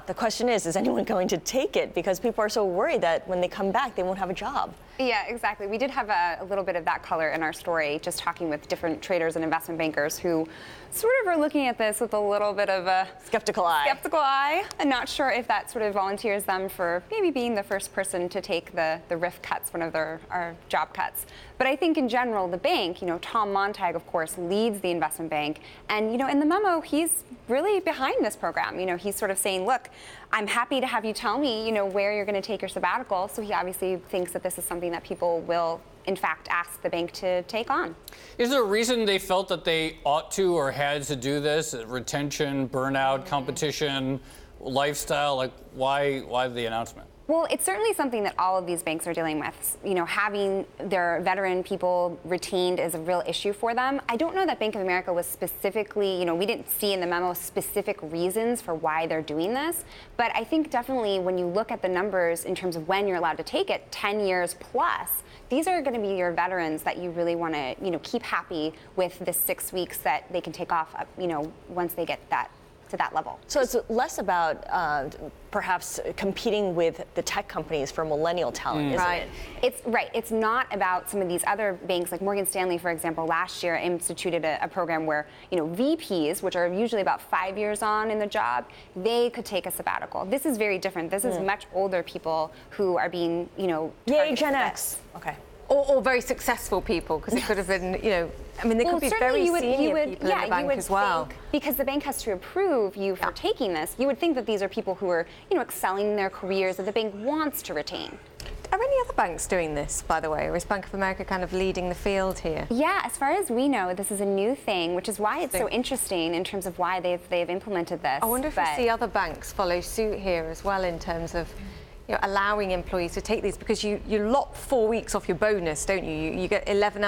The question is anyone going to take it? Because people are so worried that when they come back, they won't have a job. Yeah, exactly. We did have a little bit of that color in our story, just talking with different traders and investment bankers who sort of are looking at this with a little bit of a skeptical eye. I'm not sure if that sort of volunteers them for maybe being the first person to take the RIF cuts, one of our job cuts. But I think in general, the bank, Tom Montag, of course, leads the investment bank. And, in the memo, he's really behind this program. He's sort of saying, look, I'm happy to have you tell me, where you're going to take your sabbatical. So he obviously thinks that this is something that people will, in fact, ask the bank to take on. Is there a reason they felt that they ought to or had to do this? Retention, burnout, competition, lifestyle? Like, why the announcement? Well, it's certainly something that all of these banks are dealing with. Having their veteran people retained is a real issue for them. I don't know that Bank of America was specifically, we didn't see in the memo specific reasons for why they're doing this. But I think definitely when you look at the numbers in terms of when you're allowed to take it, 10 years plus, these are going to be your veterans that you really want to, keep happy with the 6 weeks that they can take off, once they get to that level. So it's less about perhaps competing with the tech companies for millennial talent, isn't it? It's right. It's not about some of these other banks, like Morgan Stanley, for example, last year instituted a program where, VPs, which are usually about 5 years on in the job, they could take a sabbatical. This is very different. This is much older people who are being, Yay, Gen X. Okay. Or very successful people, because it could have been, they could be very senior people in the bank as well. Because the bank has to approve you for taking this, you would think that these are people who are, excelling in their careers that the bank wants to retain. Are any other banks doing this, by the way, or is Bank of America kind of leading the field here? Yeah, as far as we know, this is a new thing, which is why it's so interesting in terms of why they've implemented this. I wonder if we see other banks follow suit here as well in terms of allowing employees to take these, because you lock 4 weeks off your bonus, don't you? You get 11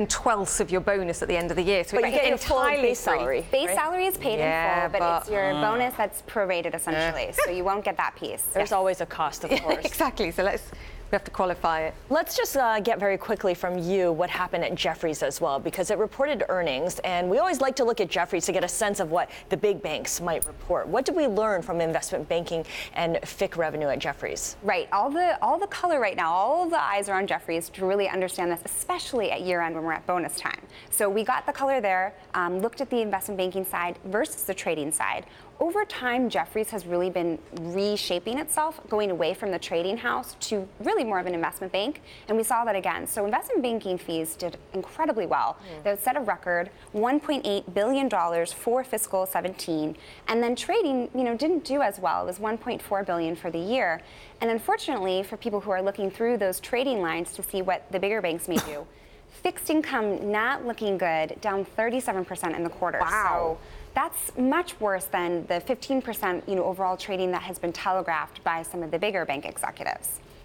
twelfths of your bonus at the end of the year. So but you get your full base salary. Base salary is paid in full, but it's your bonus that's prorated essentially. So you won't get that piece. There's always a cost, of course. Exactly. So we have to qualify it. Let's just get very quickly from you what happened at Jeffries as well, because it reported earnings, and we always like to look at Jeffries to get a sense of what the big banks might report. What did we learn from investment banking and FICC revenue at Jeffries? Right. All the color right now, all of the eyes are on Jeffries to really understand this, especially at year end when we're at bonus time. So we got the color there, looked at the investment banking side versus the trading side. Over time, Jeffries has really been reshaping itself, going away from the trading house to really more of an investment bank, and we saw that again. So investment banking fees did incredibly well. They set a record $1.8 billion for fiscal 17, and then trading, didn't do as well. It was $1.4 billion for the year. And unfortunately, for people who are looking through those trading lines to see what the bigger banks may do, fixed income not looking good, down 37% in the quarter. Wow. So that's much worse than the 15% overall trading that has been telegraphed by some of the bigger bank executives.